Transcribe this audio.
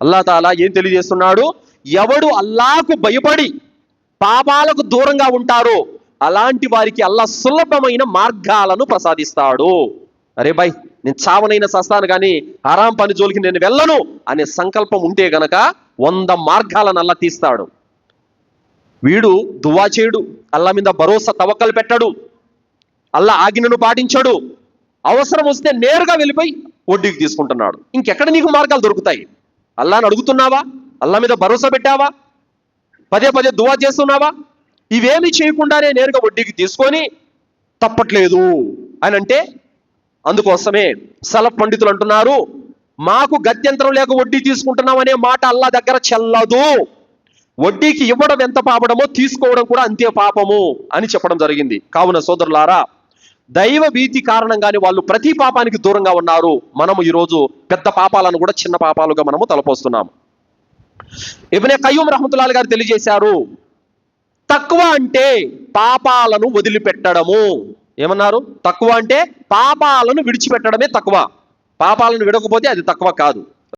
అల్లా తాలా ఏం తెలియజేస్తున్నాడు? ఎవడు అల్లాకు భయపడి పాపాలకు దూరంగా ఉంటారో అలాంటి వారికి అల్లా సులభమైన మార్గాలను ప్రసాదిస్తాడు. అరే బై, నేను చావనైనా సస్తాను కానీ హరాం పని జోలికి నేను వెళ్ళను అనే సంకల్పం ఉంటే గనక 100 మార్గాలను అల్లా తీస్తాడు. వీడు దువా చేయడు, అల్లా మీద భరోసా తవక్కలు పెట్టడు, అల్లా ఆజ్ఞను పాటించడు, అవసరం వస్తే నేరుగా వెళ్ళిపోయి వడ్డీకి తీసుకుంటున్నాడు. ఇంకెక్కడ నీకు మార్గాలు దొరుకుతాయి? అల్లాని అడుగుతున్నావా? అల్లా మీద భరోసా పెట్టావా? పదే పదే దువా చేస్తున్నావా? ఇవేమి చేయకుండానే నేరుగా వడ్డీకి తీసుకొని తప్పట్లేదు అని అంటే, అందుకోసమే సలఫ్ పండితులు అంటున్నారు, మాకు గత్యంతరం లేక వడ్డీ తీసుకుంటున్నాం అనే మాట అల్లా దగ్గర చెల్లదు. వడ్డీకి ఇవ్వడం ఎంత పాపడమో తీసుకోవడం కూడా అంతే పాపము అని చెప్పడం జరిగింది. కావున సోదరులారా, దైవ భీతి కారణంగానే వాళ్ళు ప్రతి పాపానికి దూరంగా ఉన్నారు. మనము ఈరోజు పెద్ద పాపాలను కూడా చిన్న పాపాలుగా మనము తలపోస్తున్నాము. ఇబ్నే ఖయ్యూమ్ రహ్మతుల్లాహి గారు తెలియజేశారు, తక్వా అంటే పాపాలను వదిలిపెట్టడము. ఏమన్నారు? తక్వా అంటే పాపాలను విడిచిపెట్టడమే తక్వా. పాపాలను విడకపోతే అది తక్వా కాదు.